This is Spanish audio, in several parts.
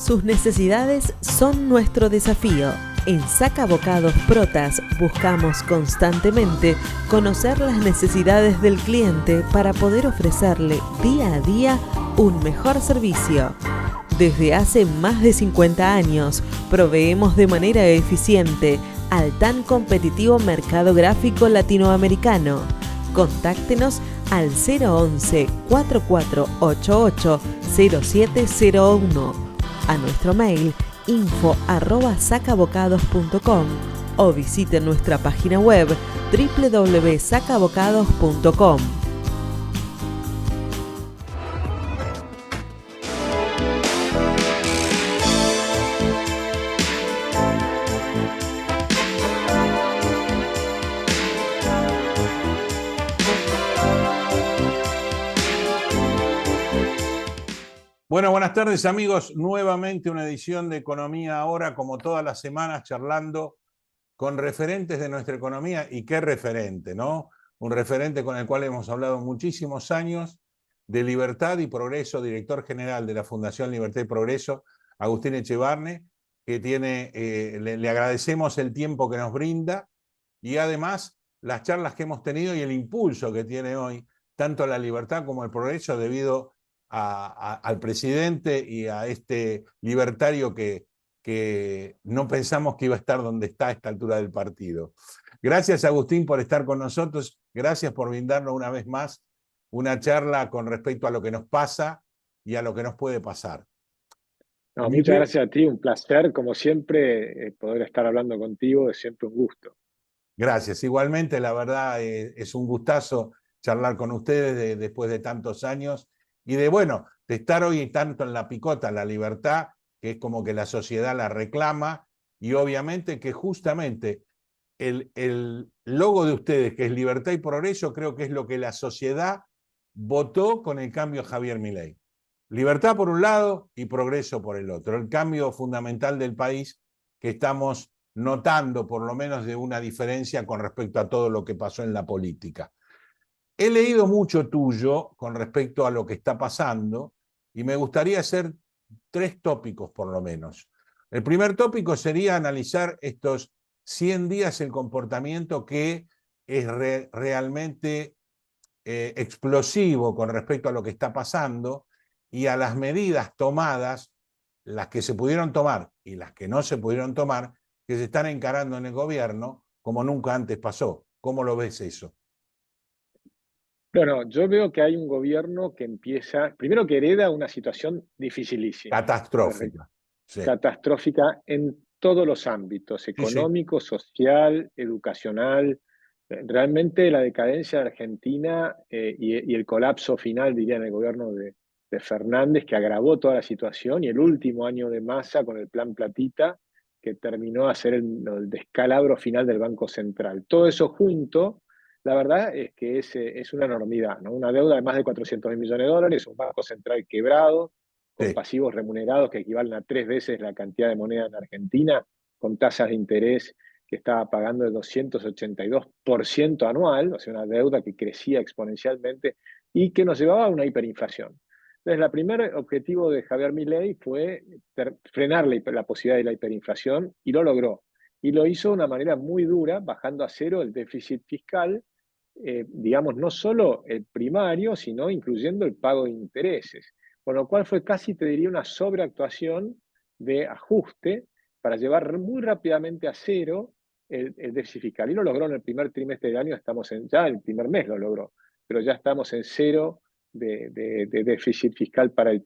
Sus necesidades son nuestro desafío. En Saca Bocados Protas buscamos constantemente conocer las necesidades del cliente para poder ofrecerle día a día un mejor servicio. Desde hace más de 50 años proveemos de manera eficiente al tan competitivo mercado gráfico latinoamericano. Contáctenos al 011 4488 0701, a nuestro mail info@sacabocados.com o visite nuestra página web www.sacabocados.com. Bueno, buenas tardes amigos, nuevamente una edición de Economía Ahora, como todas las semanas, charlando con referentes de nuestra economía. Y qué referente, ¿no? Un referente con el cual hemos hablado muchísimos años, de Libertad y Progreso, director general de la Fundación Libertad y Progreso, Agustín Echevarne, que le agradecemos el tiempo que nos brinda y además las charlas que hemos tenido y el impulso que tiene hoy, tanto la libertad como el progreso, debido al presidente y a este libertario que no pensamos que iba a estar donde está a esta altura del partido. Gracias, Agustín, por estar con nosotros. Gracias por brindarnos una vez más una charla con respecto a lo que nos pasa y a lo que nos puede pasar. No, muchas gracias a ti, un placer, como siempre, poder estar hablando contigo, es siempre un gusto. Gracias, igualmente, la verdad es un gustazo charlar con ustedes después de tantos años y de estar hoy tanto en la picota, la libertad, que es como que la sociedad la reclama, y obviamente que justamente el logo de ustedes, que es Libertad y Progreso, creo que es lo que la sociedad votó con el cambio a Javier Milei. Libertad por un lado y progreso por el otro. El cambio fundamental del país que estamos notando, por lo menos, de una diferencia con respecto a todo lo que pasó en la política. He leído mucho tuyo con respecto a lo que está pasando y me gustaría hacer 3 tópicos por lo menos. El primer tópico sería analizar estos 100 días, el comportamiento que es realmente explosivo con respecto a lo que está pasando y a las medidas tomadas, las que se pudieron tomar y las que no se pudieron tomar, que se están encarando en el gobierno como nunca antes pasó. ¿Cómo lo ves eso? Bueno, yo veo que hay un gobierno que empieza, primero que hereda una situación dificilísima. Catastrófica. Sí. Catastrófica en todos los ámbitos, económico, social, educacional. Realmente la decadencia de Argentina y el colapso final, diría, en el gobierno de Fernández, que agravó toda la situación, y el último año de Massa con el Plan Platita, que terminó a ser el descalabro final del Banco Central. Todo eso junto, la verdad es que es una enormidad, ¿no? Una deuda de más de 400.000 millones de dólares, un Banco Central quebrado, con pasivos remunerados que equivalen a 3 veces la cantidad de moneda en Argentina, con tasas de interés que estaba pagando el 282% anual, o sea, una deuda que crecía exponencialmente y que nos llevaba a una hiperinflación. Entonces, el primer objetivo de Javier Milei fue frenar la posibilidad de la hiperinflación, y lo logró. Y lo hizo de una manera muy dura, bajando a cero el déficit fiscal, digamos, no solo el primario, sino incluyendo el pago de intereses. Con lo cual fue casi, te diría, una sobreactuación de ajuste para llevar muy rápidamente a cero el déficit fiscal. Y lo logró en el primer trimestre del año, ya el primer mes lo logró, pero ya estamos en cero de déficit fiscal para el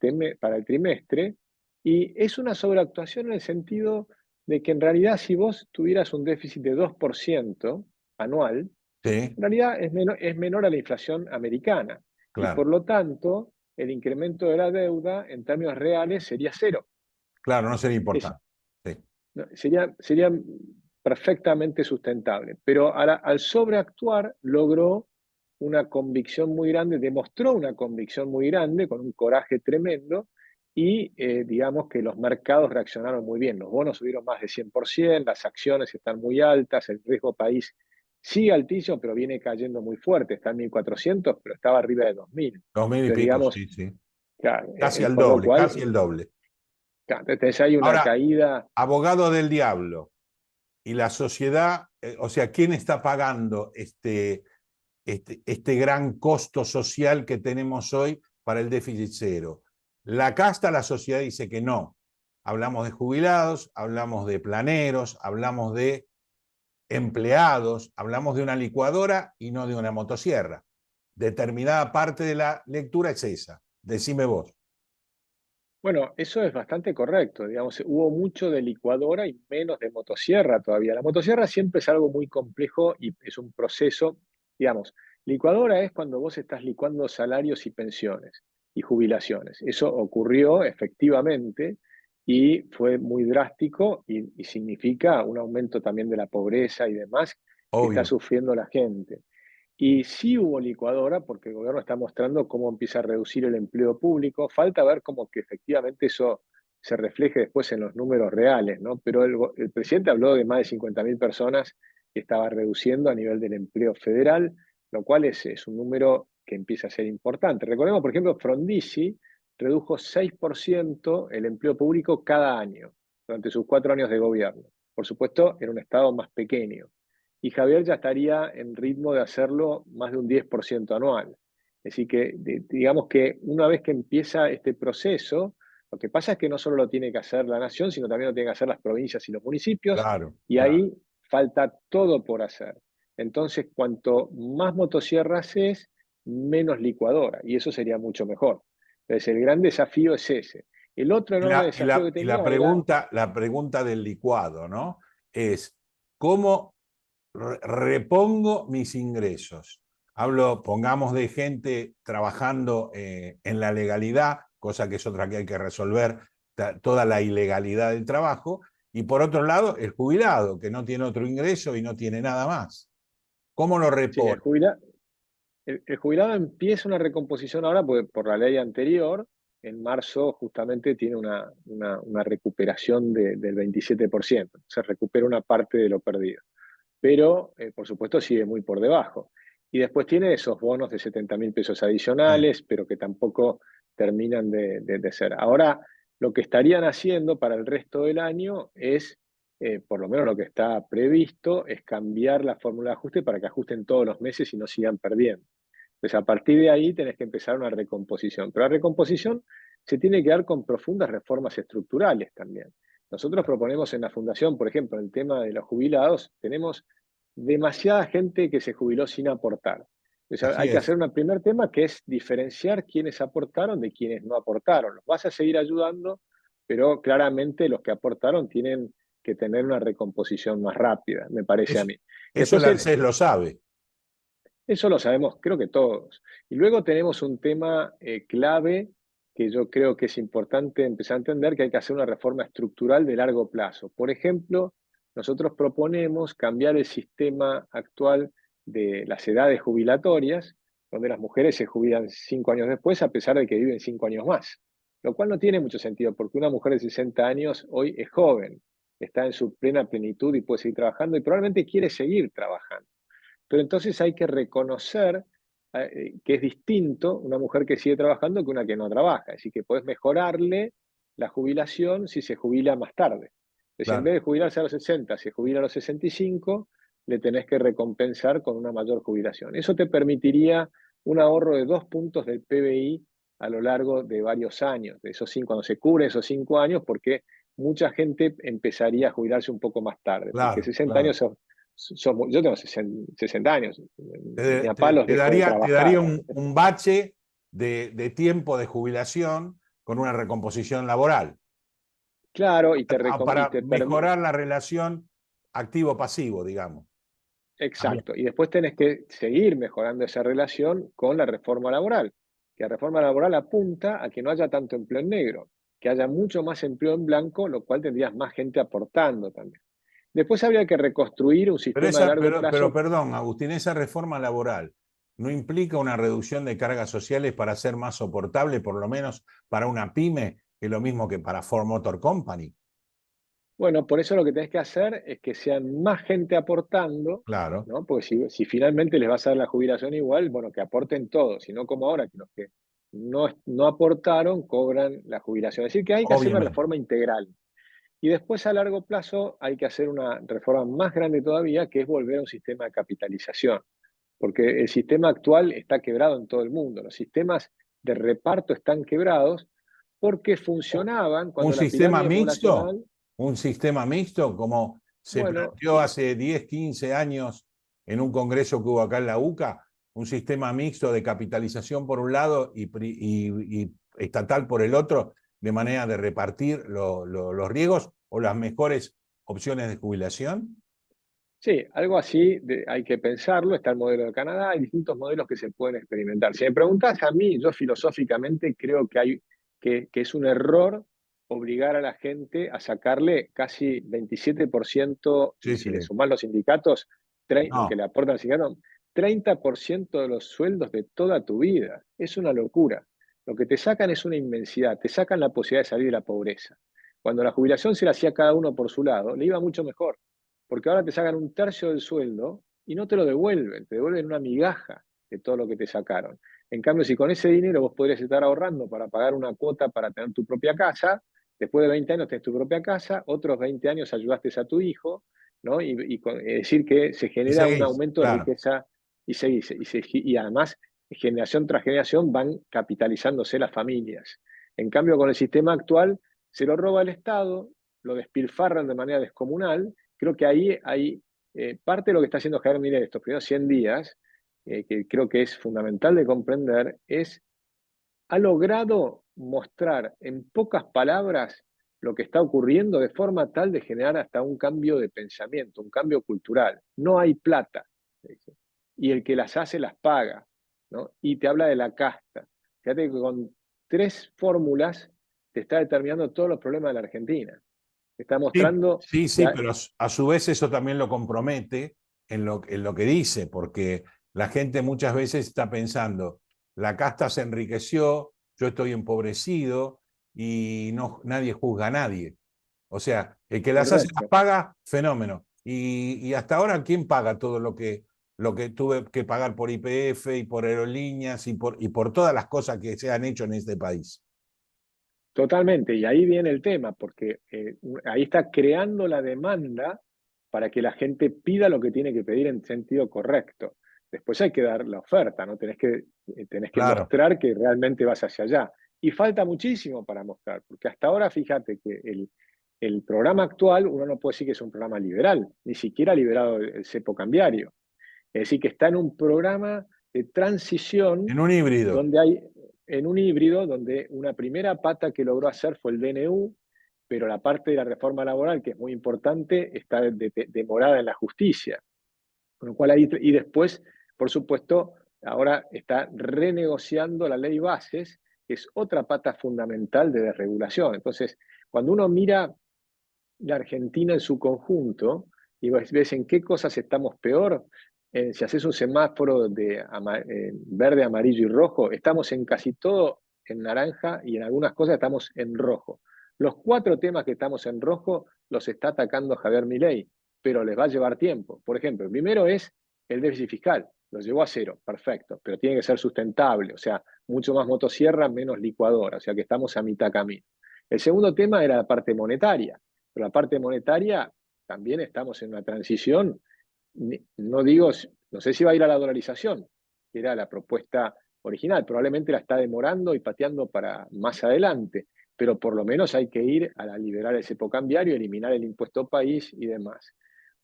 trimestre. Y es una sobreactuación en el sentido de que en realidad si vos tuvieras un déficit de 2% anual, en realidad es menor a la inflación americana. Claro. Y por lo tanto, el incremento de la deuda en términos reales sería cero. Claro, no sería importante. Sería perfectamente sustentable. Pero al sobreactuar logró una convicción muy grande, demostró una convicción muy grande, con un coraje tremendo, y digamos que los mercados reaccionaron muy bien. Los bonos subieron más de 100%, las acciones están muy altas, el riesgo país sigue altísimo, pero viene cayendo muy fuerte. Está en 1.400, pero estaba arriba de 2.000. 2.000 y pico, digamos, sí. Claro, Casi el con lo doble, cual, casi el doble. Claro, tenés ahí una Ahora, caída. abogado del diablo y la sociedad, o sea, ¿quién está pagando este gran costo social que tenemos hoy para el déficit cero? La casta, la sociedad dice que no. Hablamos de jubilados, hablamos de planeros, hablamos de empleados, hablamos de una licuadora y no de una motosierra. Determinada parte de la lectura es esa. Decime vos. Bueno, eso es bastante correcto. Digamos, hubo mucho de licuadora y menos de motosierra todavía. La motosierra siempre es algo muy complejo y es un proceso, digamos, licuadora es cuando vos estás licuando salarios y pensiones y jubilaciones. Eso ocurrió efectivamente y fue muy drástico y significa un aumento también de la pobreza y demás que está Obvio. sufriendo la gente. Y sí hubo licuadora porque el gobierno está mostrando cómo empieza a reducir el empleo público. Falta ver cómo que efectivamente eso se refleje después en los números reales, ¿no? Pero el presidente habló de más de 50.000 personas que estaba reduciendo a nivel del empleo federal, lo cual es un número que empieza a ser importante. Recordemos, por ejemplo, Frondizi redujo 6% el empleo público cada año durante sus 4 años de gobierno. Por supuesto, en un estado más pequeño y Javier ya estaría en ritmo de hacerlo más de un 10% anual. Así que digamos que una vez que empieza este proceso, lo que pasa es que no solo lo tiene que hacer la nación, sino también lo tienen que hacer las provincias y los municipios, Claro, y claro. ahí falta todo por hacer. Entonces, cuanto más motosierras es, menos licuadora, y eso sería mucho mejor. Entonces, el gran desafío es ese. El otro Y enorme la, y desafío la, que y tenía era, la pregunta del licuado, ¿no? Es, ¿cómo repongo mis ingresos? Hablo, pongamos de gente trabajando en la legalidad, cosa que es otra que hay que resolver, toda la ilegalidad del trabajo, y por otro lado, el jubilado, que no tiene otro ingreso y no tiene nada más. ¿Cómo lo sí, repone? el jubilado empieza una recomposición ahora por la ley anterior. En marzo justamente tiene una recuperación del 27%. Se recupera una parte de lo perdido. Pero, por supuesto, sigue muy por debajo. Y después tiene esos bonos de 70.000 pesos Sí, adicionales, pero que tampoco terminan de ser. Ahora, lo que estarían haciendo para el resto del año es, por lo menos lo que está previsto, es cambiar la fórmula de ajuste para que ajusten todos los meses y no sigan perdiendo. Entonces, a partir de ahí tenés que empezar una recomposición. Pero la recomposición se tiene que dar con profundas reformas estructurales también. Nosotros proponemos en la Fundación, por ejemplo, el tema de los jubilados, tenemos demasiada gente que se jubiló sin aportar. Entonces, así hay que es. hacer un primer tema que es diferenciar quiénes aportaron de quienes no aportaron. Los vas a seguir ayudando, pero claramente los que aportaron tienen que tener una recomposición más rápida, me parece a Eso, mí. eso el Después, ANSES lo sabe. eso lo sabemos, creo que todos. Y luego tenemos un tema clave que yo creo que es importante empezar a entender, que hay que hacer una reforma estructural de largo plazo. Por ejemplo, nosotros proponemos cambiar el sistema actual de las edades jubilatorias, donde las mujeres se jubilan 5 años después, a pesar de que viven 5 años más. Lo cual no tiene mucho sentido, porque una mujer de 60 años hoy es joven, está en su plena plenitud y puede seguir trabajando y probablemente quiere seguir trabajando. Pero entonces hay que reconocer que es distinto una mujer que sigue trabajando que una que no trabaja. Es decir, que podés mejorarle la jubilación si se jubila más tarde. Entonces, en vez Claro. de jubilarse a los 60, se jubila a los 65, le tenés que recompensar con una mayor jubilación. Eso te permitiría un ahorro de 2 puntos del PBI a lo largo de varios años, de esos 5, cuando se cubren esos 5 años, porque mucha gente empezaría a jubilarse un poco más tarde, porque Claro, 60 claro. años yo tengo 60 años, ni Te, a te- palos te dejo de daría, te daría trabajar. un bache de tiempo de jubilación con una recomposición laboral Claro, y para te permite. mejorar la relación activo-pasivo, digamos. También. Exacto. Y después tenés que seguir mejorando esa relación con la reforma laboral. Que la reforma laboral apunta a que no haya tanto empleo en negro, que haya mucho más empleo en blanco, lo cual tendrías más gente aportando también. Después habría que reconstruir un sistema de largo Pero plazo. perdón, Agustín, esa reforma laboral no implica una reducción de cargas sociales para ser más soportable, por lo menos para una pyme, que es lo mismo que para Ford Motor Company. Bueno, por eso lo que tenés que hacer es que sean más gente aportando, Claro, ¿no? Porque si finalmente les vas a dar la jubilación igual, bueno, que aporten todos, y no como ahora, que los que no aportaron cobran la jubilación. Es decir, que hay que hacer una Obviamente. reforma integral. Y después a largo plazo hay que hacer una reforma más grande todavía, que es volver a un sistema de capitalización. Porque el sistema actual está quebrado en todo el mundo. Los sistemas de reparto están quebrados porque funcionaban ¿Un cuando la sistema pirámide mixto? poblacional, ¿Un sistema mixto como se bueno, planteó hace 10, 15 años en un congreso que hubo acá en la UCA? Un sistema mixto de capitalización por un lado y estatal por el otro, de manera de repartir los riesgos o las mejores opciones de jubilación. sí, algo así hay que pensarlo. Está el modelo de Canadá, hay distintos modelos que se pueden experimentar. Si me preguntás a mí, yo filosóficamente creo que es un error obligar a la gente a sacarle casi 27%, y Sí, si sí. le suman los sindicatos, lo que No, le aportan al sindicato, 30% de los sueldos de toda tu vida. Es una locura. Lo que te sacan es una inmensidad, te sacan la posibilidad de salir de la pobreza. Cuando la jubilación se la hacía cada uno por su lado, le iba mucho mejor, porque ahora te sacan un tercio del sueldo y no te lo devuelven, te devuelven una migaja de todo lo que te sacaron. En cambio, si con ese dinero vos podrías estar ahorrando para pagar una cuota para tener tu propia casa, después de 20 años tenés tu propia casa, otros 20 años ayudaste a tu hijo, ¿no? Es decir, que se y genera un seguís, aumento de claro. riqueza y además, generación tras generación van capitalizándose las familias. En cambio, con el sistema actual, se lo roba el Estado, lo despilfarran de manera descomunal. Creo que ahí hay parte de lo que está haciendo Javier Milei estos primeros 100 días, que creo que es fundamental de comprender, ha logrado mostrar en pocas palabras lo que está ocurriendo de forma tal de generar hasta un cambio de pensamiento, un cambio cultural. No hay plata, y el que las hace las paga, ¿no? Y te habla de la casta. Fíjate que con 3 fórmulas te está determinando todos los problemas de la Argentina. Está Sí, mostrando sí, que sí, pero a su vez eso también lo compromete en lo que dice, porque la gente muchas veces está pensando, la casta se enriqueció, yo estoy empobrecido y no, nadie juzga a nadie. O sea, el que las hace las correcto. paga, fenómeno. Y hasta ahora, ¿quién paga todo lo que tuve que pagar por IPF y por aerolíneas y por todas las cosas que se han hecho en este país? Totalmente, y ahí viene el tema, porque ahí está creando la demanda para que la gente pida lo que tiene que pedir en sentido correcto. Después hay que dar la oferta, ¿no? Tenés que Claro. mostrar que realmente vas hacia allá. Y falta muchísimo para mostrar, porque hasta ahora fíjate que el programa actual, uno no puede decir que es un programa liberal, ni siquiera ha liberado el cepo cambiario. Es decir, que está en un programa de transición En un híbrido. donde hay, en un híbrido, donde una primera pata que logró hacer fue el DNU, pero la parte de la reforma laboral, que es muy importante, está demorada en la justicia. Con lo cual ahí, y después, por supuesto, ahora está renegociando la ley bases, que es otra pata fundamental de desregulación. Entonces, cuando uno mira la Argentina en su conjunto y ves en qué cosas estamos peor. Si haces un semáforo de verde, amarillo y rojo, estamos en casi todo en naranja y en algunas cosas estamos en rojo. Los 4 temas que estamos en rojo los está atacando Javier Milei, pero les va a llevar tiempo. Por ejemplo, el primero es el déficit fiscal. Lo llevó a 0, perfecto, pero tiene que ser sustentable, o sea, mucho más motosierra, menos licuadora, o sea que estamos a mitad camino. El segundo tema era la parte monetaria. Pero la parte monetaria también estamos en una transición. No digo, no sé si va a ir a la dolarización, que era la propuesta original, probablemente la está demorando y pateando para más adelante, pero por lo menos hay que ir a liberar el cepo cambiario, eliminar el impuesto país y demás.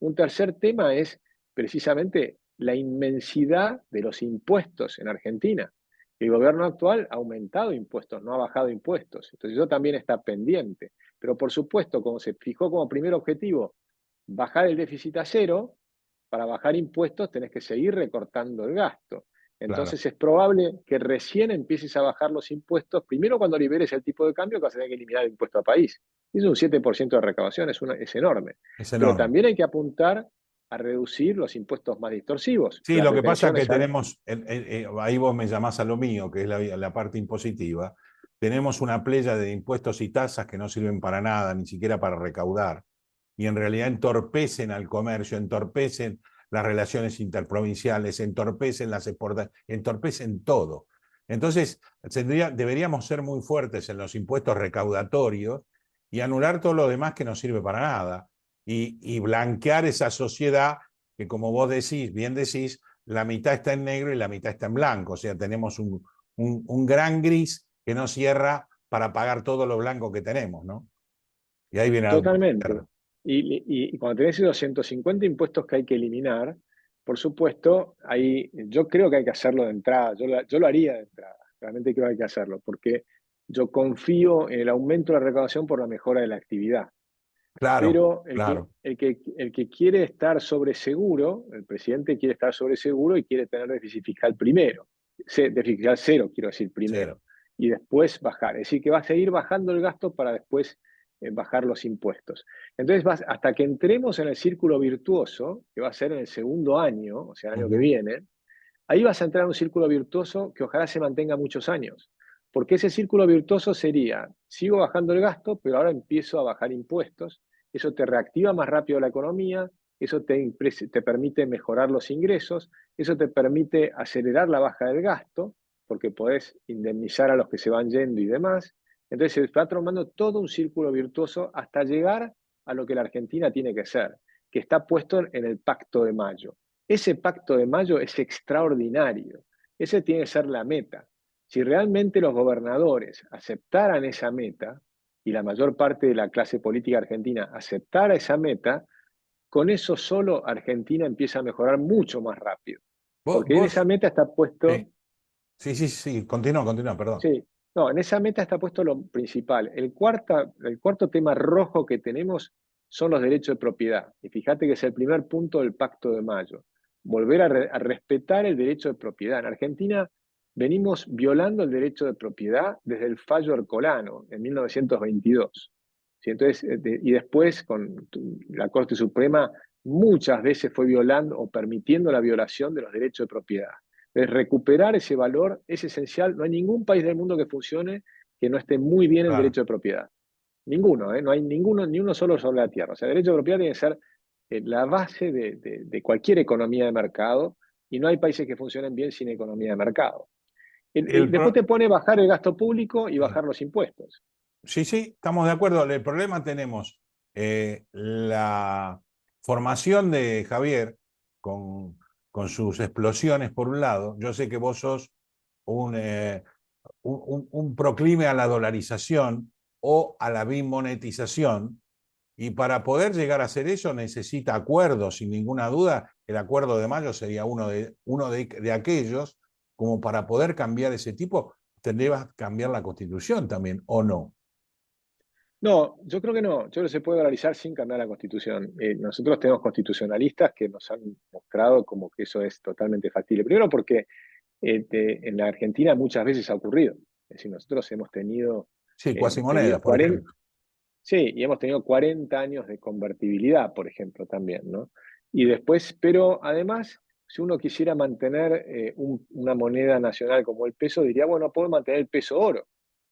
Un tercer tema es precisamente la inmensidad de los impuestos en Argentina. El gobierno actual ha aumentado impuestos, no ha bajado impuestos. Entonces eso también está pendiente. Pero por supuesto, como se fijó como primer objetivo bajar el déficit a 0, para bajar impuestos tenés que seguir recortando el gasto. Claro. Entonces es probable que recién empieces a bajar los impuestos, primero cuando liberes el tipo de cambio, que vas a tener que eliminar el impuesto a país. Es un 7% de recaudación, es enorme. Es Pero enorme. también hay que apuntar a reducir los impuestos más distorsivos. Sí, Las lo que pasa es que retenciones, tenemos, ahí vos me llamás a lo mío, que es la parte impositiva, tenemos una playa de impuestos y tasas que no sirven para nada, ni siquiera para recaudar, y en realidad entorpecen al comercio, entorpecen las relaciones interprovinciales, entorpecen las exportaciones, entorpecen todo. Entonces, deberíamos ser muy fuertes en los impuestos recaudatorios y anular todo lo demás que no sirve para nada. Y blanquear esa sociedad que, como vos decís, bien decís, la mitad está en negro y la mitad está en blanco. O sea, tenemos un gran gris que no cierra para pagar todo lo blanco que tenemos, ¿no? Y ahí viene la Totalmente. Y cuando tenés esos 150 impuestos que hay que eliminar, por supuesto, ahí yo creo que hay que hacerlo de entrada, yo lo haría de entrada, realmente creo que hay que hacerlo, porque yo confío en el aumento de la recaudación por la mejora de la actividad. Claro, Pero claro. el que quiere estar sobre seguro, el presidente quiere estar sobre seguro y quiere tener déficit fiscal primero, déficit fiscal cero, quiero decir, primero, Cero. y después bajar. Es decir, que va a seguir bajando el gasto para después bajar los impuestos. Entonces, hasta que entremos en el círculo virtuoso, que va a ser en el segundo año, o sea, el año que viene, ahí vas a entrar en un círculo virtuoso que ojalá se mantenga muchos años. Porque ese círculo virtuoso sería, sigo bajando el gasto, pero ahora empiezo a bajar impuestos. Eso te reactiva más rápido la economía, eso te permite mejorar los ingresos, eso te permite acelerar la baja del gasto, porque podés indemnizar a los que se van yendo y demás. Entonces se va transformando todo un círculo virtuoso hasta llegar a lo que la Argentina tiene que ser, que está puesto en el Pacto de Mayo. Ese Pacto de Mayo es extraordinario. Ese tiene que ser la meta. Si realmente los gobernadores aceptaran esa meta, y la mayor parte de la clase política argentina aceptara esa meta, con eso solo Argentina empieza a mejorar mucho más rápido. Porque en esa Vos, meta está puesto, sí, sí, sí, continúa, perdón. sí, no, en esa meta está puesto lo principal. El cuarto tema rojo que tenemos son los derechos de propiedad. Y fíjate que es el primer punto del Pacto de Mayo. Volver a respetar el derecho de propiedad. En Argentina venimos violando el derecho de propiedad desde el fallo Ercolano en 1922. ¿Sí? Entonces, y después con la Corte Suprema muchas veces fue violando o permitiendo la violación de los derechos de propiedad. Entonces, recuperar ese valor es esencial. No hay ningún país del mundo que funcione que no esté muy bien el Claro. derecho de propiedad. Ninguno, ¿eh? No hay ninguno, ni uno solo sobre la tierra. O sea, el derecho de propiedad tiene que ser la base de cualquier economía de mercado y no hay países que funcionen bien sin economía de mercado. El Después pro- te pone bajar el gasto público y bajar los impuestos. Sí, sí, estamos de acuerdo. El problema tenemos la formación de Javier con sus explosiones por un lado. Yo sé que vos sos un proclime a la dolarización o a la bimonetización, y para poder llegar a hacer eso necesita acuerdos, sin ninguna duda. El acuerdo de Mayo sería uno de aquellos, como para poder cambiar ese tipo, tendría que cambiar la Constitución también, ¿o no? No, yo creo que no. Yo creo que se puede dolarizar sin cambiar la Constitución. Nosotros tenemos constitucionalistas que nos han mostrado como que eso es totalmente factible. Primero porque en la Argentina muchas veces ha ocurrido. Es decir, nosotros hemos tenido, Sí, tenido cuasimonedas, por 40, ejemplo. sí, y hemos tenido 40 años de convertibilidad, por ejemplo, también, ¿no? Y después, pero además, si uno quisiera mantener una moneda nacional como el peso, diría, bueno, puedo mantener el peso oro,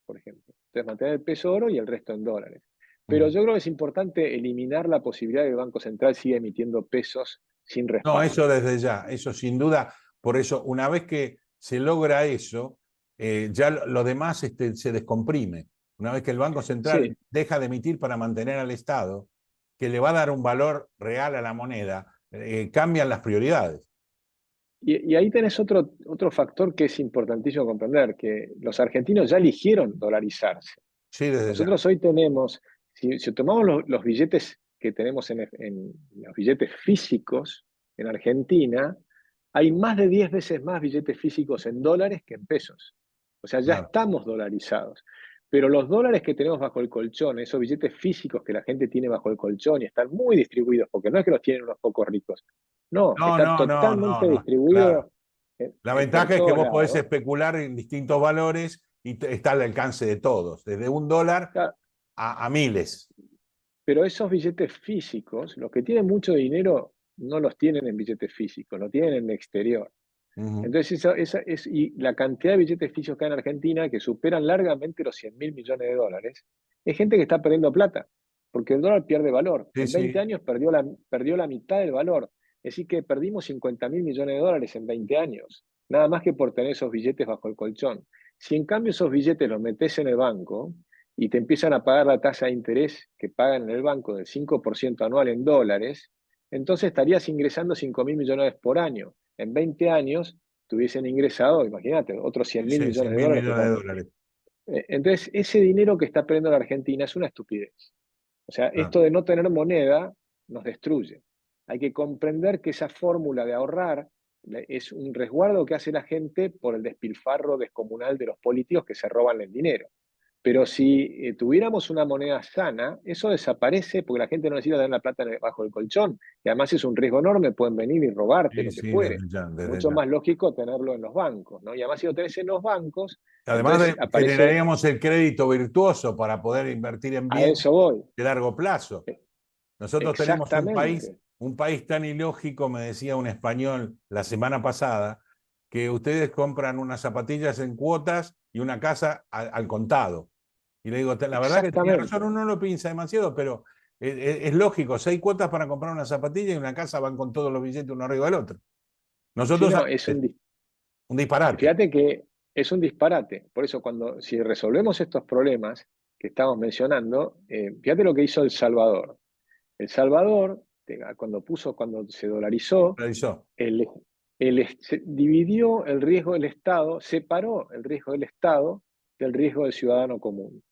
por ejemplo. Entonces, mantener el peso oro y el resto en dólares. Pero yo creo que es importante eliminar la posibilidad de que el Banco Central siga emitiendo pesos sin No, eso respaldo. desde ya, eso sin duda. Por eso, una vez que se logra eso, ya lo demás se descomprime. Una vez que el Banco Central Sí, deja de emitir para mantener al Estado, que le va a dar un valor real a la moneda, cambian las prioridades. y ahí tenés otro factor que es importantísimo comprender, que los argentinos ya eligieron dolarizarse. Sí, desde ya. Nosotros hoy tenemos, si tomamos los billetes que tenemos en los billetes físicos en Argentina, hay más de 10 veces más billetes físicos en dólares que en pesos. O sea, ya Claro. estamos dolarizados. Pero los dólares que tenemos bajo el colchón, esos billetes físicos que la gente tiene bajo el colchón y están muy distribuidos, porque no es que los tienen unos pocos ricos, no, No, están no, no, no, totalmente no. Claro. distribuidos La por ventaja es que todos vos podés lados. especular en distintos valores y está al alcance de todos, desde $1 Claro, a miles. pero esos billetes físicos, los que tienen mucho dinero, no los tienen en billetes físicos, lo tienen en el exterior. Ujú. Entonces, y la cantidad de billetes físicos que hay en Argentina, que superan largamente los 100.000 millones de dólares, es gente que está perdiendo plata, porque el dólar pierde valor. Sí, En 20 sí. años perdió la mitad del valor. Es decir, que perdimos 50.000 millones de dólares en 20 años. nada más que por tener esos billetes bajo el colchón. Si en cambio esos billetes los metes en el banco y te empiezan a pagar la tasa de interés que pagan en el banco del 5% anual en dólares, entonces estarías ingresando 5.000 millones por año. En 20 años te hubiesen ingresado, imagínate, otros 100.000 Sí, millones 100 de mil dólares. millones de dólares. Entonces, ese dinero que está perdiendo la Argentina es una estupidez. O sea, Ah, esto de no tener moneda nos destruye. Hay que comprender que esa fórmula de ahorrar es un resguardo que hace la gente por el despilfarro descomunal de los políticos que se roban el dinero. Pero si tuviéramos una moneda sana, eso desaparece porque la gente no necesita tener la plata bajo el colchón, que además es un riesgo enorme, pueden venir y robarte sí, lo que sí, fuere. desde ya, desde Mucho ya. más lógico tenerlo en los bancos, ¿no? Y además si lo tenés en los bancos, Además entonces aparece, generaríamos el crédito virtuoso para poder invertir en a bienes eso voy. de largo plazo. Nosotros tenemos Exactamente. un país tan ilógico, me decía un español la semana pasada, que ustedes compran unas zapatillas en cuotas y una casa al contado. Y le digo, la verdad que tenía razón, Exactamente. uno no lo piensa demasiado, pero es lógico, 6 cuotas para comprar una zapatilla y una casa van con todos los billetes uno arriba del otro. Sí, Nosotros, no, es un, un disparate. fíjate que es un disparate. Por eso, si resolvemos estos problemas que estamos mencionando, fíjate lo que hizo El Salvador. El Salvador, cuando se dolarizó, Realizó. se dividió el riesgo del Estado, separó el riesgo del Estado del riesgo del ciudadano común.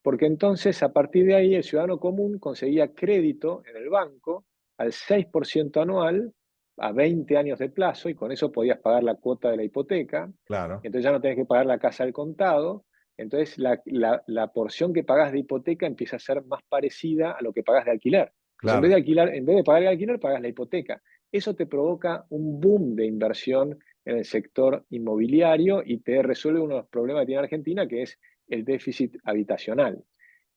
Porque entonces, a partir de ahí, el ciudadano común conseguía crédito en el banco al 6% anual, a 20 años de plazo, y con eso podías pagar la cuota de la hipoteca. Claro, Entonces ya no tenés que pagar la casa al contado. Entonces la porción que pagás de hipoteca empieza a ser más parecida a lo que pagás de alquiler. Entonces claro, en vez de pagar el alquiler, pagás la hipoteca. Eso te provoca un boom de inversión en el sector inmobiliario y te resuelve uno de los problemas que tiene Argentina, que es el déficit habitacional.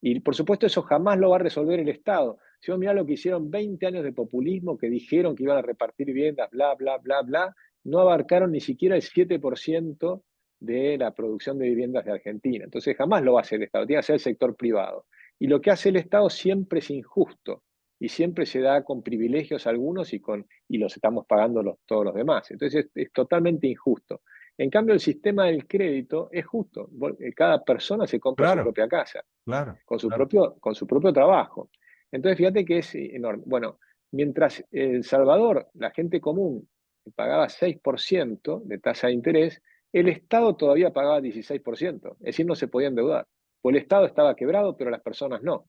Y por supuesto eso jamás lo va a resolver el Estado. Si vos mirá lo que hicieron 20 años de populismo, que dijeron que iban a repartir viviendas, bla, bla, bla, bla, no abarcaron ni siquiera el 7% de la producción de viviendas de Argentina. Entonces jamás lo va a hacer el Estado, tiene que ser el sector privado. Y lo que hace el Estado siempre es injusto y siempre se da con privilegios a algunos y los estamos pagando todos los demás. Entonces es totalmente injusto. En cambio, el sistema del crédito es justo. Cada persona se compra su claro, propia casa claro, claro. con su propio trabajo. Entonces, fíjate que es enorme. Bueno, mientras El Salvador, la gente común, pagaba 6% de tasa de interés, el Estado todavía pagaba 16%. Es decir, no se podía endeudar. Pues el Estado estaba quebrado, pero las personas no.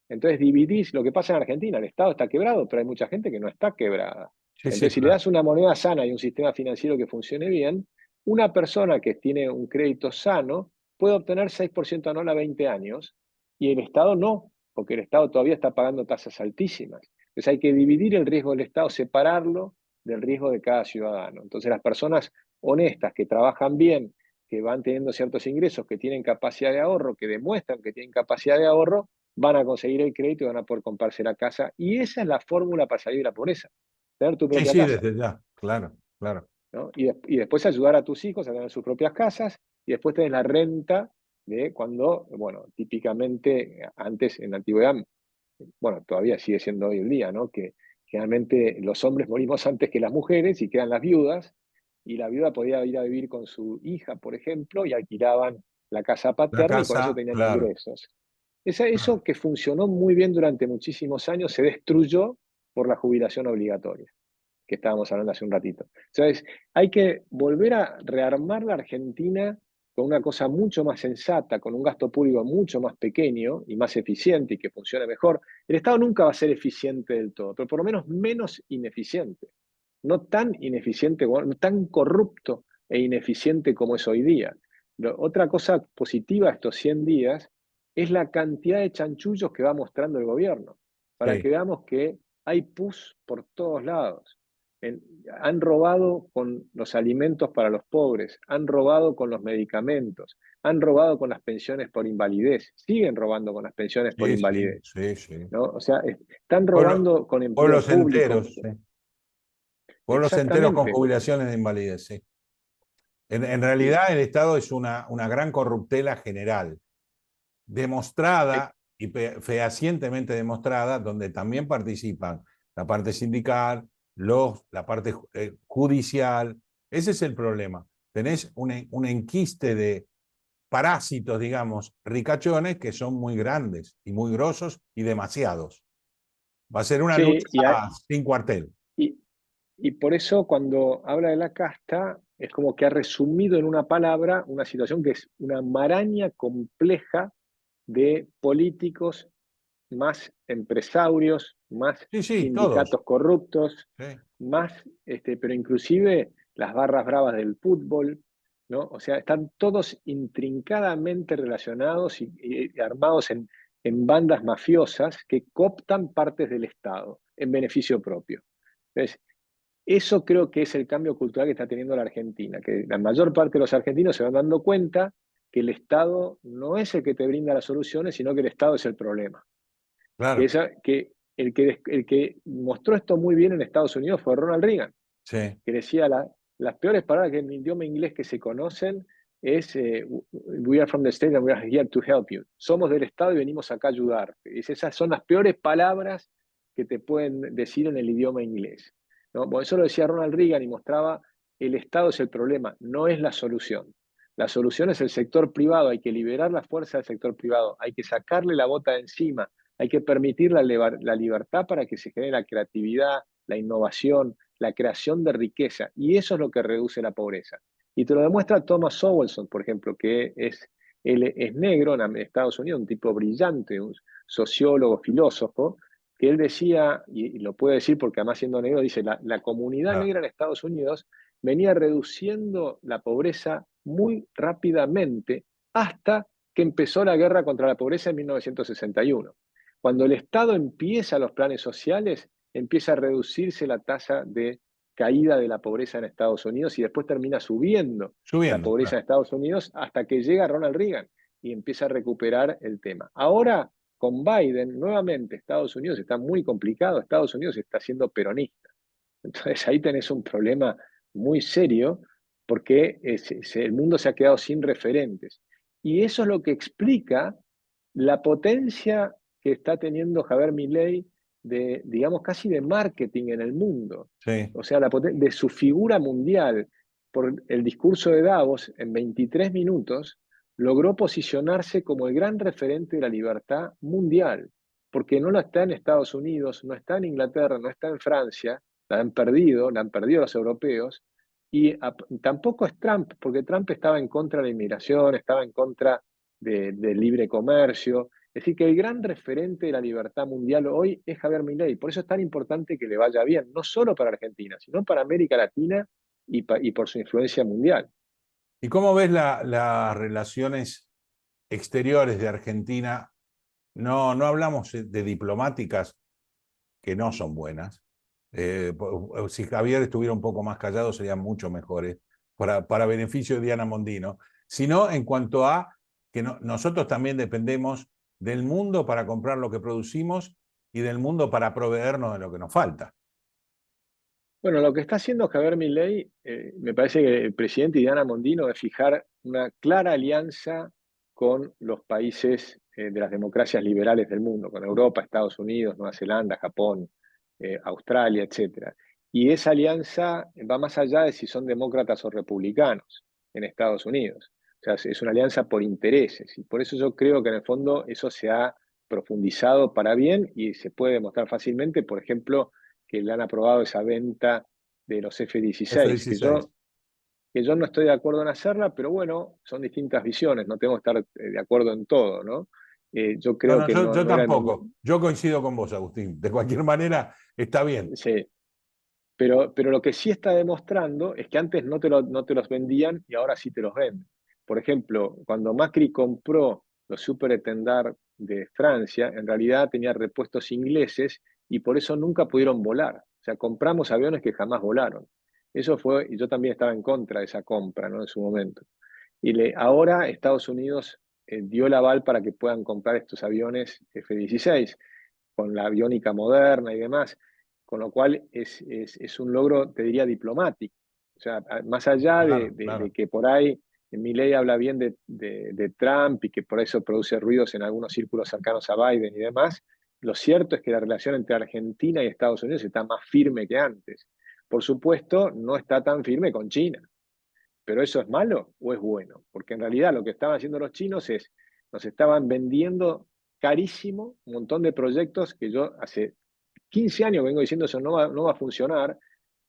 Entonces dividís lo que pasa en Argentina. El Estado está quebrado, pero hay mucha gente que no está quebrada. Sí, sí, Entonces, si le claro. das una moneda sana y un sistema financiero que funcione bien, una persona que tiene un crédito sano puede obtener 6% anual a 20 años y el Estado no, porque el Estado todavía está pagando tasas altísimas. Entonces hay que dividir el riesgo del Estado, separarlo del riesgo de cada ciudadano. Entonces las personas honestas que trabajan bien, que van teniendo ciertos ingresos, que tienen capacidad de ahorro, que demuestran que tienen capacidad de ahorro, van a conseguir el crédito y van a poder comprarse la casa. Y esa es la fórmula para salir de la pobreza, tener tu Sí, propia sí, casa. desde ya, claro, claro. ¿No? Y después ayudar a tus hijos a tener sus propias casas y después tenés la renta de cuando, bueno, típicamente antes en la antigüedad, bueno, todavía sigue siendo hoy el día, ¿no? Que generalmente los hombres morimos antes que las mujeres y quedan las viudas y la viuda podía ir a vivir con su hija, por ejemplo, y alquilaban la casa La paterna y con eso casa, tenían claro, ingresos. claro. Eso que funcionó muy bien durante muchísimos años se destruyó por la jubilación obligatoria que estábamos hablando hace un ratito. Entonces, hay que volver a rearmar la Argentina con una cosa mucho más sensata, con un gasto público mucho más pequeño y más eficiente y que funcione mejor. El Estado nunca va a ser eficiente del todo, pero por lo menos menos ineficiente. No tan ineficiente, no tan corrupto e ineficiente como es hoy día. Otra cosa positiva estos 100 días es la cantidad de chanchullos que va mostrando el gobierno, para Sí, que veamos que hay pus por todos lados. Han robado con los alimentos para los pobres, han robado con los medicamentos, han robado con las pensiones por invalidez, siguen robando con las pensiones por sí, sí, invalidez, sí, sí. ¿no? O sea, están Pueblo- robando con empleo pueblos público. enteros, sí. Pueblos enteros con Exactamente. jubilaciones de invalidez, sí. En Y, realidad el Estado es una gran corruptela general, eh, demostrada y fehacientemente demostrada, donde también participan la parte sindical, la parte judicial, Ese es el problema. Tenés un enquiste de parásitos, digamos, ricachones que son muy grandes y muy grosos y demasiados. Va a ser una lucha Sí, sin cuartel. y, y por eso cuando habla de la casta, es como que ha resumido en una palabra una situación que es una maraña compleja de políticos, más empresarios, más Sí, sí, todos. sindicatos corruptos, Sí, más, pero inclusive las barras bravas del fútbol, ¿no? O sea, están todos intrincadamente relacionados y armados en bandas mafiosas que cooptan partes del Estado en beneficio propio. Entonces, eso creo que es el cambio cultural que está teniendo la Argentina, que la mayor parte de los argentinos se van dando cuenta que el Estado no es el que te brinda las soluciones, sino que el Estado es el problema. claro. Que el que mostró esto muy bien en Estados Unidos fue Ronald Reagan, Sí, que decía las peores palabras que en el idioma inglés que se conocen es we are from the state and we are here to help you. Somos del Estado y venimos acá a ayudar. Esas son las peores palabras que te pueden decir en el idioma inglés, ¿no? Bueno, eso lo decía Ronald Reagan y mostraba el Estado es el problema, no es la solución. La solución es el sector privado, hay que liberar la fuerza del sector privado, hay que sacarle la bota de encima, hay que permitir la libertad para que se genere la creatividad, la innovación, la creación de riqueza. Y eso es lo que reduce la pobreza. Y te lo demuestra Thomas Sowelson, por ejemplo, él es negro en Estados Unidos, un tipo brillante, un sociólogo, filósofo, que él decía, y lo puede decir porque además siendo negro, dice, la comunidad claro. negra en Estados Unidos venía reduciendo la pobreza muy rápidamente hasta que empezó la guerra contra la pobreza en 1961. Cuando el Estado empieza los planes sociales, empieza a reducirse la tasa de caída de la pobreza en Estados Unidos y después termina subiendo la Subiendo, pobreza claro. en Estados Unidos hasta que llega Ronald Reagan y empieza a recuperar el tema. Ahora, con Biden, nuevamente Estados Unidos está muy complicado, Estados Unidos está siendo peronista. Entonces ahí tenés un problema muy serio porque el mundo se ha quedado sin referentes. Y eso es lo que explica la potencia que está teniendo Javier Milei de, digamos, casi de marketing en el mundo. Sí. O sea, de su figura mundial. Por el discurso de Davos, en 23 minutos, logró posicionarse como el gran referente de la libertad mundial, porque no lo está en Estados Unidos, no está en Inglaterra, no está en Francia, la han perdido los europeos, y tampoco es Trump, porque Trump estaba en contra de la inmigración, estaba en contra del libre comercio. Es decir, que el gran referente de la libertad mundial hoy es Javier Milei. Por eso es tan importante que le vaya bien, no solo para Argentina, sino para América Latina y por su influencia mundial. ¿Y cómo ves las relaciones exteriores de Argentina? No, no hablamos de diplomáticas que no son buenas. Si Javier estuviera un poco más callado serían mucho mejores para beneficio de Diana Mondino, sino en cuanto a que nosotros también dependemos del mundo para comprar lo que producimos y del mundo para proveernos de lo que nos falta. Bueno, lo que está haciendo Javier Milei, me parece que el presidente y Diana Mondino es fijar una clara alianza con los países de las democracias liberales del mundo, con Europa, Estados Unidos, Nueva Zelanda, Japón, Australia, etc. Y esa alianza va más allá de si son demócratas o republicanos en Estados Unidos. O sea, es una alianza por intereses. Y por eso yo creo que en el fondo eso se ha profundizado para bien y se puede demostrar fácilmente, por ejemplo, que le han aprobado esa venta de los F-16, F-16. que yo no estoy de acuerdo en hacerla, pero bueno, son distintas visiones, no tenemos que estar de acuerdo en todo, ¿no? Yo No, creo no, que yo no era el tampoco. momento. Yo coincido con vos, Agustín. De cualquier manera, está bien. Sí, pero lo que sí está demostrando es que antes no te los vendían y ahora sí te los venden. Por ejemplo, cuando Macri compró los Super Étendard de Francia, en realidad tenía repuestos ingleses y por eso nunca pudieron volar. O sea, compramos aviones que jamás volaron. Eso fue, y yo también estaba en contra de esa compra, ¿no? En su momento. Ahora Estados Unidos dio el aval para que puedan comprar estos aviones F-16 con la aviónica moderna y demás, con lo cual es un logro, te diría, diplomático. O sea, más allá Claro, claro. de que por ahí Milei habla bien de Trump y que por eso produce ruidos en algunos círculos cercanos a Biden y demás, lo cierto es que la relación entre Argentina y Estados Unidos está más firme que antes. por supuesto, no está tan firme con China. ¿Pero eso es malo o es bueno? Porque en realidad lo que estaban haciendo los chinos es, nos estaban vendiendo carísimo un montón de proyectos que yo hace 15 años vengo diciendo eso no va a funcionar,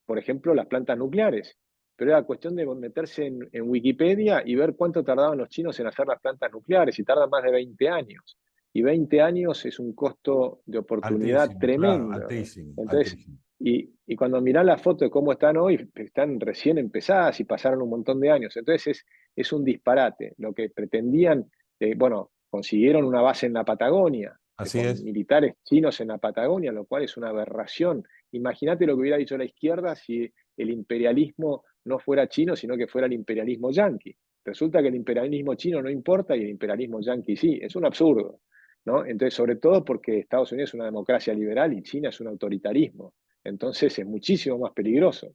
por ejemplo, las plantas nucleares. Pero era cuestión de meterse en Wikipedia y ver cuánto tardaban los chinos en hacer las plantas nucleares, y tardan más de 20 años. Y 20 años es un costo de oportunidad Altísimo, claro, tremendo. altísimo, Entonces, altísimo. y cuando mirás la foto de cómo están hoy, están recién empezadas y pasaron un montón de años. Entonces es un disparate. Lo que pretendían, bueno, consiguieron una base en la Patagonia, Así con es. militares chinos en la Patagonia, lo cual es una aberración. Imagínate lo que hubiera dicho la izquierda si el imperialismo no fuera chino, sino que fuera el imperialismo yanqui. Resulta que el imperialismo chino no importa y el imperialismo yanqui sí. Es un absurdo, ¿no? Entonces, sobre todo porque Estados Unidos es una democracia liberal y China es un autoritarismo. Entonces es muchísimo más peligroso.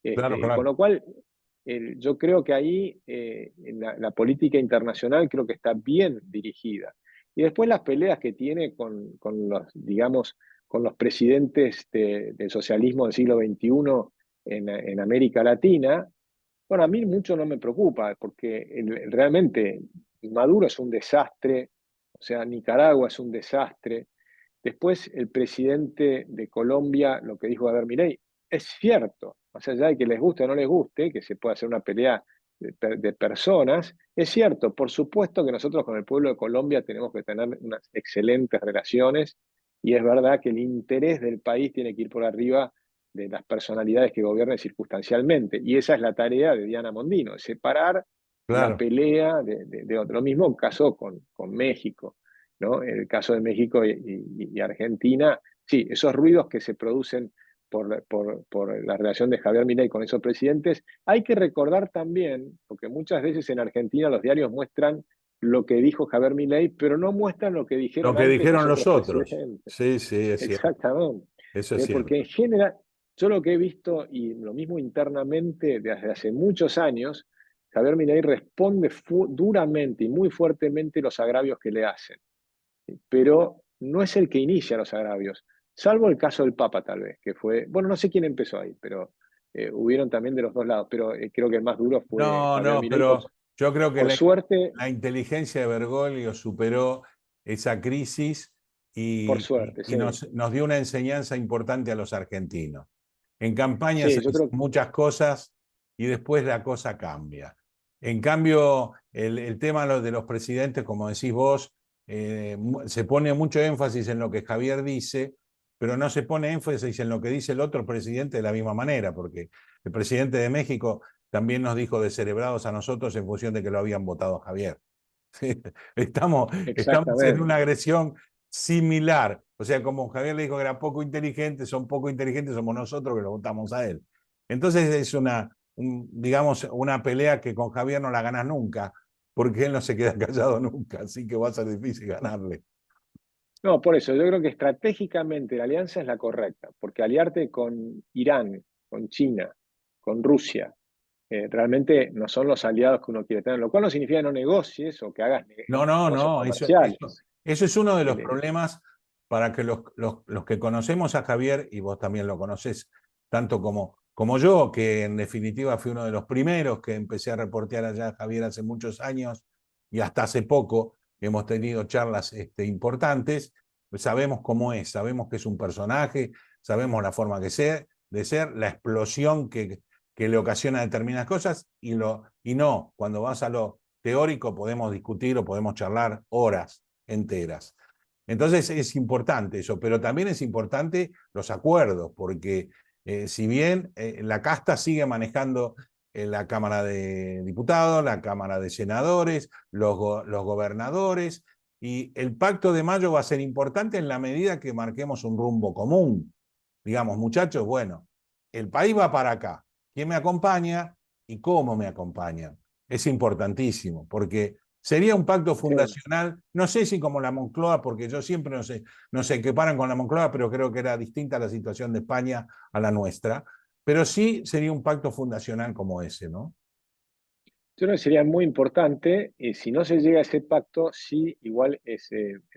Claro, Con claro. lo cual, yo creo que ahí la política internacional creo que está bien dirigida. Y después las peleas que tiene con los, digamos, con los presidentes del socialismo del siglo XXI en América Latina, bueno, a mí mucho no me preocupa, porque realmente Maduro es un desastre, o sea, Nicaragua es un desastre. Después, el presidente de Colombia, lo que dijo Javier Milei, es cierto, más allá de que les guste o no les guste, que se pueda hacer una pelea de personas, es cierto, por supuesto que nosotros con el pueblo de Colombia tenemos que tener unas excelentes relaciones, y es verdad que el interés del país tiene que ir por arriba de las personalidades que gobiernen circunstancialmente, y esa es la tarea de Diana Mondino, separar la Claro. pelea de otro. Lo mismo caso con México, ¿no? En el caso de México y Argentina, sí, esos ruidos que se producen por la relación de Javier Milei con esos presidentes, hay que recordar también, porque muchas veces en Argentina los diarios muestran lo que dijo Javier Milei, pero no muestran lo que Lo dijeron que antes los dijeron los otros otros. presidentes. Sí, sí, es cierto. Exactamente. Eso es Porque en cierto. general, yo lo que he visto, y lo mismo internamente desde hace muchos años, Javier Milei responde duramente y muy fuertemente los agravios que le hacen, pero no es el que inicia los agravios, salvo el caso del Papa tal vez, que fue, bueno, no sé quién empezó ahí, pero hubieron también de los dos lados, pero creo que el más duro fue No, Javier no, Milei, pero yo creo que por suerte, la inteligencia de Bergoglio superó esa crisis por y, suerte, y sí. nos dio una enseñanza importante a los argentinos. En campaña Sí, se yo dicen creo, muchas cosas y después la cosa cambia. En cambio, el tema de los presidentes, como decís vos, se pone mucho énfasis en lo que Javier dice, pero no se pone énfasis en lo que dice el otro presidente de la misma manera, porque el presidente de México también nos dijo descerebrados a nosotros en función de que lo habían votado a Javier. Estamos en una exactamente. agresión similar. O sea, como Javier le dijo que era poco inteligente, son poco inteligentes, somos nosotros que lo votamos a él. Entonces es digamos, una pelea que con Javier no la ganas nunca, porque él no se queda callado nunca, así que va a ser difícil ganarle. No, por eso, yo creo que estratégicamente la alianza es la correcta, porque aliarte con Irán, con China, con Rusia, realmente no son los aliados que uno quiere tener, lo cual no significa que no negocies o que hagas No, no, negocios no, comerciales. eso es uno de los El- problemas para que los que conocemos a Javier, y vos también lo conocés, tanto como yo, que en definitiva fui uno de los primeros que empecé a reportear allá a Javier hace muchos años, y hasta hace poco hemos tenido charlas importantes, pues sabemos cómo es, sabemos que es un personaje, sabemos la forma de ser, la explosión que le ocasiona determinadas cosas, y no, cuando vas a lo teórico podemos discutir o podemos charlar horas enteras. Entonces es importante eso, pero también es importante los acuerdos, porque si bien la casta sigue manejando la Cámara de Diputados, la Cámara de Senadores, los gobernadores, y el Pacto de Mayo va a ser importante en la medida que marquemos un rumbo común. Digamos, muchachos, bueno, el país va para acá. ¿Quién me acompaña y cómo me acompañan? Es importantísimo, porque sería un pacto sí. fundacional, no sé si como la Moncloa, porque yo siempre no sé qué paran con la Moncloa, pero creo que era distinta la situación de España a la nuestra, pero sí sería un pacto fundacional como ese, ¿no? Yo creo que sería muy importante, si no se llega a ese pacto, sí, igual es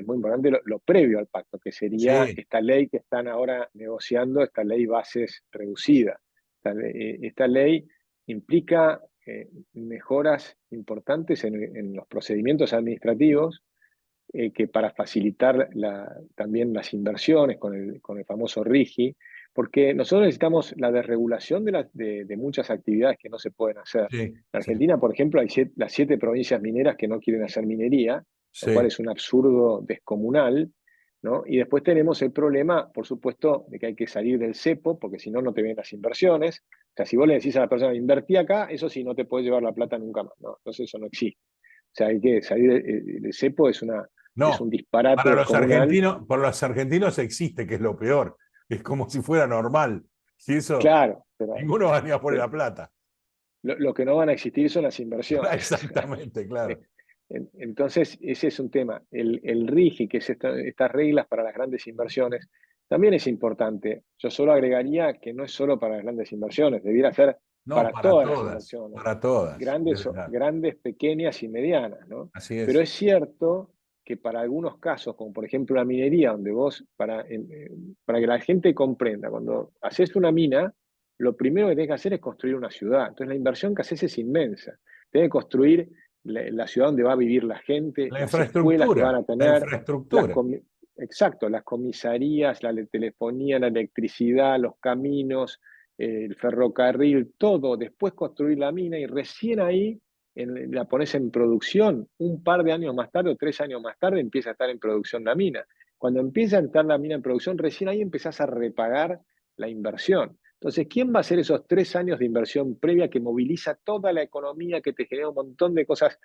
muy importante lo previo al pacto, que sería Sí, esta ley que están ahora negociando, esta ley bases reducida. Esta ley implica mejoras importantes en los procedimientos administrativos, que para facilitar también las inversiones con el famoso RIGI, porque nosotros necesitamos la desregulación de muchas actividades que no se pueden hacer. Sí, En sí, Argentina, por ejemplo, hay las 7 provincias mineras que no quieren hacer minería, sí. lo cual es un absurdo descomunal, ¿no? Y después tenemos el problema, por supuesto, de que hay que salir del cepo, porque si no, no te ven las inversiones. O sea, si vos le decís a la persona, invertí acá, eso sí, no te puede llevar la plata nunca más, ¿no? Entonces eso no existe. O sea, hay que salir del cepo, es un No, disparate descomunal. para los argentinos existe, que es lo peor. Es como si fuera normal. Y eso, Claro, pero ninguno va ni a poner la plata. lo que no van a existir son las inversiones. Exactamente, claro. Entonces, ese es un tema. El RIGI, que es estas reglas para las grandes inversiones, también es importante. Yo solo agregaría que no es solo para las grandes inversiones, debiera ser No, para para todas las todas, inversiones, para todas. grandes, pequeñas y medianas, ¿no? Así es. Pero es cierto que para algunos casos, como por ejemplo la minería, donde vos, para que la gente comprenda, cuando haces una mina, lo primero que tenés que hacer es construir una ciudad. Entonces la inversión que haces es inmensa. Tenés que construir la ciudad donde va a vivir la gente, La las escuelas que van infraestructura, a la tener, infraestructura. exacto, las comisarías, la telefonía, la electricidad, los caminos, el ferrocarril, todo. Después construir la mina y recién ahí la pones en producción. Un par de años más tarde o 3 años más tarde empieza a estar en producción la mina. Cuando empieza a estar la mina en producción, recién ahí empezás a repagar la inversión. Entonces, ¿quién va a hacer esos 3 años de inversión previa que moviliza toda la economía, que te genera un montón de cosas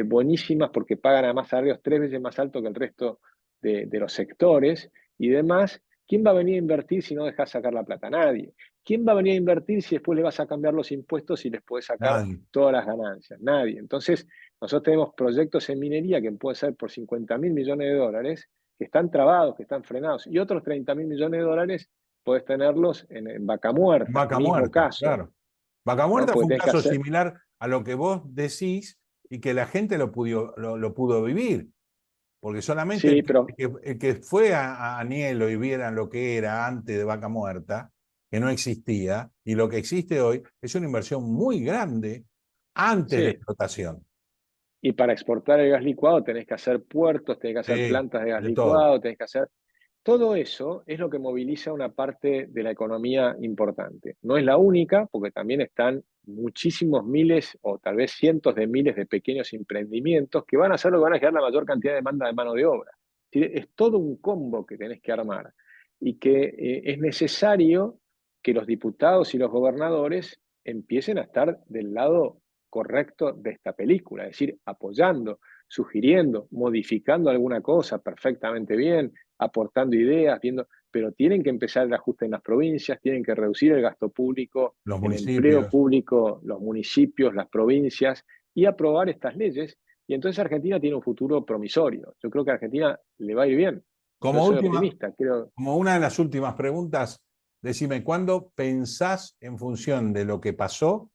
buenísimas porque pagan además salarios 3 veces más altos que el resto de los sectores y demás? ¿Quién va a venir a invertir si no dejas sacar la plata? Nadie. ¿Quién va a venir a invertir si después le vas a cambiar los impuestos y les podés sacar Nadie. todas las ganancias? Nadie. Entonces, nosotros tenemos proyectos en minería que pueden ser por 50.000 millones de dólares, que están trabados, que están frenados, y otros 30.000 millones de dólares podés tenerlos en Vaca Muerta, Vaca mismo Muerta, caso, claro. Vaca ¿no? Muerta fue Porque un tenés que caso hacer. similar a lo que vos decís y que la gente lo pudo vivir. Porque solamente Sí, pero el que fue a Anielo y vieran lo que era antes de Vaca Muerta, que no existía, y lo que existe hoy, es una inversión muy grande antes de sí. explotación. Y para exportar el gas licuado tenés que hacer puertos, tenés que hacer Sí, plantas de gas de todo. licuado, tenés que hacer. Todo eso es lo que moviliza una parte de la economía importante. No es la única, porque también están muchísimos miles o tal vez cientos de miles de pequeños emprendimientos que van a ser lo que van a generar la mayor cantidad de demanda de mano de obra. Es todo un combo que tenés que armar y que es necesario que los diputados y los gobernadores empiecen a estar del lado correcto de esta película, es decir, apoyando, sugiriendo, modificando alguna cosa perfectamente bien, aportando ideas, viendo, pero tienen que empezar el ajuste en las provincias, tienen que reducir el gasto público, Los el empleo municipios. público, los municipios, las provincias, y aprobar estas leyes. Y entonces Argentina tiene un futuro promisorio. Yo creo que a Argentina le va a ir bien. Yo Como soy última, optimista, creo. como una de las últimas preguntas, decime, ¿cuándo pensás, en función de lo que pasó,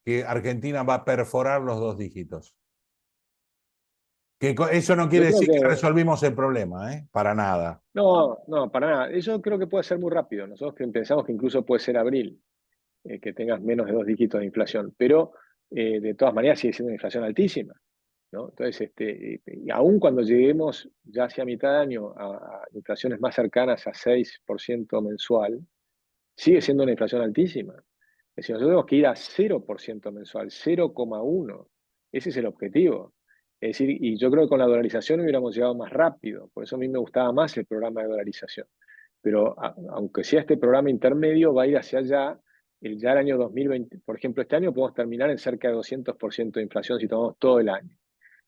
que Argentina va a perforar los 2 dígitos? Que eso no Yo quiere creo decir que que resolvimos el problema, ¿eh? Para nada. no, no, para nada. Eso creo que puede ser muy rápido. Nosotros pensamos que incluso puede ser abril, que tengas menos de 2 dígitos de inflación, pero de todas maneras sigue siendo una inflación altísima, ¿no? Entonces, y aún cuando lleguemos ya hacia mitad de año a inflaciones más cercanas a 6% mensual, sigue siendo una inflación altísima. Es decir, nosotros tenemos que ir a 0% mensual, 0,1. Ese es el objetivo. Es decir, y yo creo que con la dolarización hubiéramos llegado más rápido. Por eso a mí me gustaba más el programa de dolarización. Pero aunque sea este programa intermedio, va a ir hacia allá. Ya el año 2020, por ejemplo, este año podemos terminar en cerca de 200% de inflación si tomamos todo el año.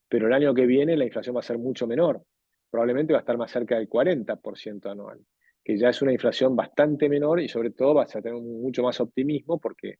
Pero el año que viene la inflación va a ser mucho menor. Probablemente va a estar más cerca del 40% anual, que ya es una inflación bastante menor y sobre todo vas a tener mucho más optimismo porque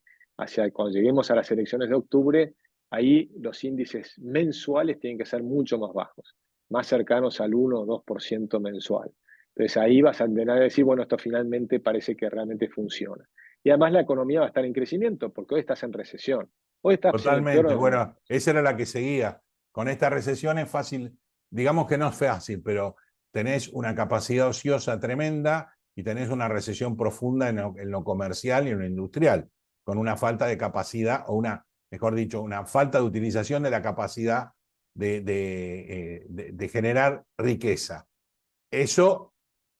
cuando lleguemos a las elecciones de octubre, ahí los índices mensuales tienen que ser mucho más bajos, más cercanos al 1 o 2% mensual. Entonces ahí vas a tener que decir, bueno, esto finalmente parece que realmente funciona. Y además la economía va a estar en crecimiento porque hoy estás en recesión. Hoy estás en el peor Totalmente. de los Bueno, momentos. esa era la que seguía. Con esta recesión es fácil, digamos que no es fácil, pero tenés una capacidad ociosa tremenda y tenés una recesión profunda en lo comercial y en lo industrial. con una falta de capacidad, o mejor dicho, una falta de utilización de la capacidad de generar riqueza. Eso,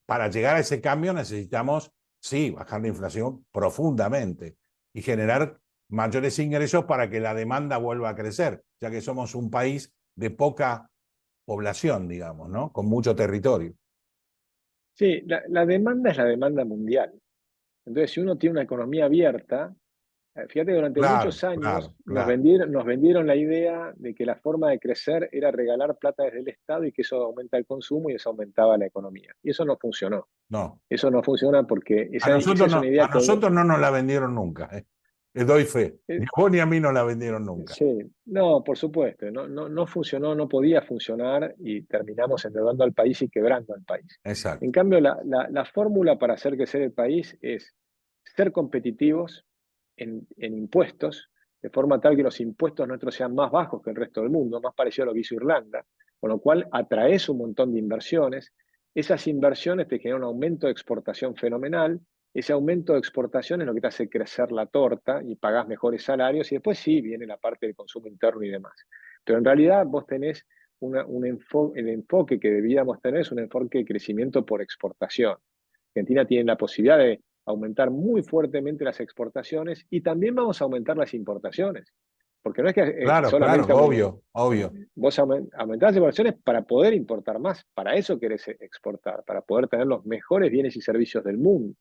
para llegar a ese cambio necesitamos, sí, bajar la inflación profundamente y generar mayores ingresos para que la demanda vuelva a crecer, ya que somos un país de poca población, digamos, ¿no? Con mucho territorio. Sí, la demanda es la demanda mundial. Entonces, si uno tiene una economía abierta, fíjate que durante Claro, muchos años claro, claro. nos vendieron la idea de que la forma de crecer era regalar plata desde el Estado y que eso aumenta el consumo y eso aumentaba la economía. Y eso no funcionó. No. Eso no funciona porque A esa nosotros es una no, idea a que... nosotros no nos la vendieron nunca. Les doy fe. Ni eh, a vos ni a mí no la vendieron nunca. sí, no, por supuesto, no funcionó, no podía funcionar y terminamos endeudando al país y quebrando al país. En Exacto. cambio, la fórmula para hacer crecer el país es ser competitivos en impuestos, de forma tal que los impuestos nuestros sean más bajos que el resto del mundo, más parecido a lo que hizo Irlanda, con lo cual atraes un montón de inversiones. Esas inversiones te generan un aumento de exportación fenomenal. Ese aumento de exportación es lo que te hace crecer la torta y pagás mejores salarios y después sí viene la parte del consumo interno y demás. Pero en realidad vos tenés el enfoque que debíamos tener es un enfoque de crecimiento por exportación. Argentina tiene la posibilidad de aumentar muy fuertemente las exportaciones y también vamos a aumentar las importaciones. Porque no es que Claro, claro, solamente obvio, obvio. vos aumentás las exportaciones para poder importar más, para eso querés exportar, para poder tener los mejores bienes y servicios del mundo.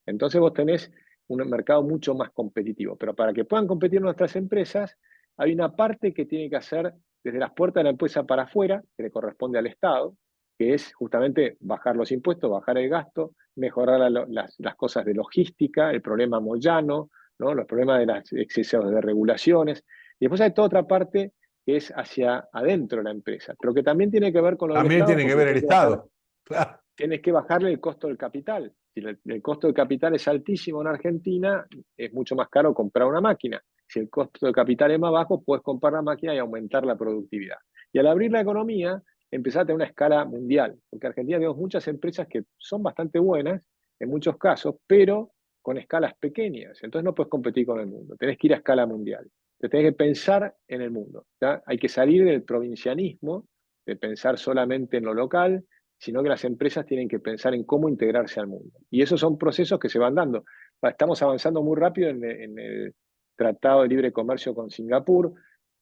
Entonces vos tenés un mercado mucho más competitivo. Pero para que puedan competir nuestras empresas, hay una parte que tiene que hacer desde las puertas de la empresa para afuera, que le corresponde al Estado, que es justamente bajar los impuestos, bajar el gasto, mejorar las cosas de logística, el problema Moyano, ¿no? Los problemas de los excesos de regulaciones. Y después hay toda otra parte que es hacia adentro de la empresa, pero que también tiene que ver con lo del También Estado, tiene que porque ver el Estado. Claro. tienes que bajarle el costo del capital. Si el costo del capital es altísimo en Argentina, es mucho más caro comprar una máquina. Si el costo del capital es más bajo, puedes comprar la máquina y aumentar la productividad. Y al abrir la economía, empezar a tener una escala mundial, porque en Argentina tenemos muchas empresas que son bastante buenas, en muchos casos, pero con escalas pequeñas. Entonces no puedes competir con el mundo, tenés que ir a escala mundial. Te tenés que pensar en el mundo. ¿Ya? Hay que salir del provincianismo, de pensar solamente en lo local, sino que las empresas tienen que pensar en cómo integrarse al mundo. Y esos son procesos que se van dando. Estamos avanzando muy rápido en el Tratado de Libre Comercio con Singapur,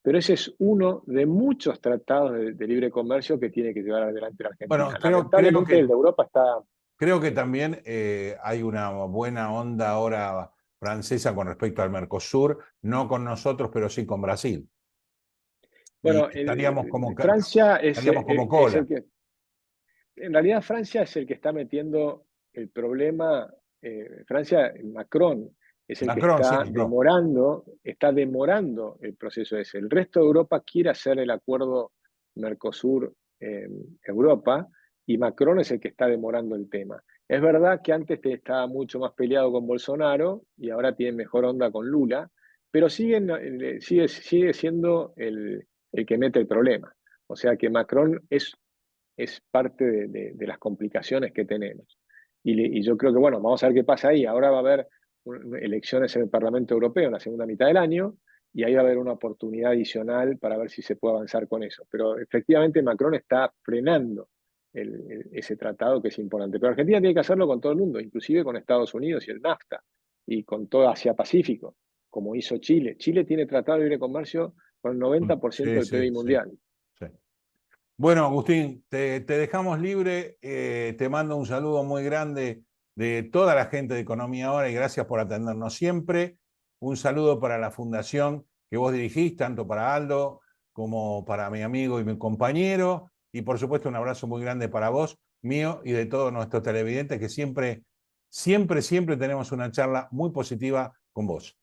pero ese es uno de muchos tratados de libre comercio que tiene que llevar adelante la Argentina. Bueno, Lamentablemente el de Europa está... creo que también hay una buena onda ahora francesa con respecto al Mercosur, no con nosotros, pero sí con Brasil. Y Bueno, Francia estaríamos como es el cola. que... En realidad Francia es el que está metiendo el problema, Francia, Macron es el que Macron, sí, Macron. está demorando el proceso ese. El resto de Europa quiere hacer el acuerdo Mercosur-Europa y Macron es el que está demorando el tema. Es verdad que antes estaba mucho más peleado con Bolsonaro y ahora tiene mejor onda con Lula, pero sigue siendo el que mete el problema. O sea que Macron es parte de las complicaciones que tenemos. Y yo creo que, bueno, vamos a ver qué pasa ahí. Ahora va a haber elecciones en el Parlamento Europeo en la segunda mitad del año y ahí va a haber una oportunidad adicional para ver si se puede avanzar con eso. Pero efectivamente Macron está frenando ese tratado que es importante. Pero Argentina tiene que hacerlo con todo el mundo, inclusive con Estados Unidos y el NAFTA y con toda Asia-Pacífico, como hizo Chile. Chile tiene tratado de libre comercio con el 90% Sí, del sí, PBI sí, mundial. sí. Bueno, Agustín, te dejamos libre. Te mando un saludo muy grande de toda la gente de Economía Ahora y gracias por atendernos siempre. Un saludo para la fundación que vos dirigís, tanto para Aldo como para mi amigo y mi compañero. Y por supuesto un abrazo muy grande para vos, mío y de todos nuestros televidentes que siempre, siempre, siempre tenemos una charla muy positiva con vos.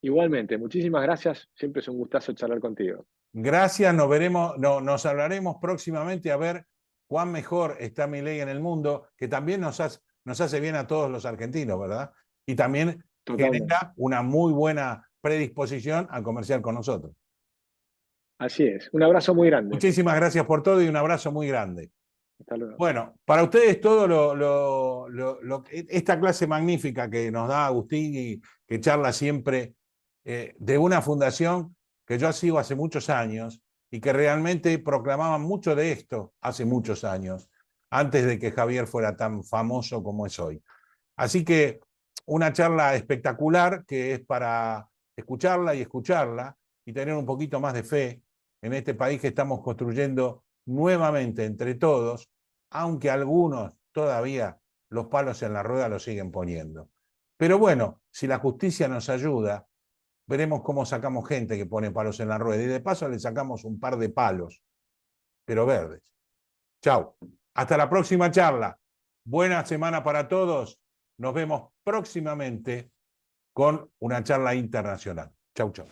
Igualmente, muchísimas gracias. Siempre es un gustazo charlar contigo. Gracias, nos hablaremos próximamente a ver cuán mejor está Milei en el mundo, que también nos hace bien a todos los argentinos, ¿verdad? Y también Totalmente. genera una muy buena predisposición a comerciar con nosotros. Así es. Un abrazo muy grande. Muchísimas gracias por todo y un abrazo muy grande. Hasta luego. Bueno, para ustedes todo esta clase magnífica que nos da Agustín y que charla siempre de una fundación que yo sigo hace muchos años y que realmente proclamaban mucho de esto hace muchos años, antes de que Javier fuera tan famoso como es hoy. Así que una charla espectacular que es para escucharla y tener un poquito más de fe en este país que estamos construyendo nuevamente entre todos, aunque algunos todavía los palos en la rueda los siguen poniendo. Pero bueno, si la justicia nos ayuda, veremos cómo sacamos gente que pone palos en la rueda y de paso le sacamos un par de palos, pero verdes. Chau. Hasta la próxima charla. Buena semana para todos. Nos vemos próximamente con una charla internacional. Chau, chau.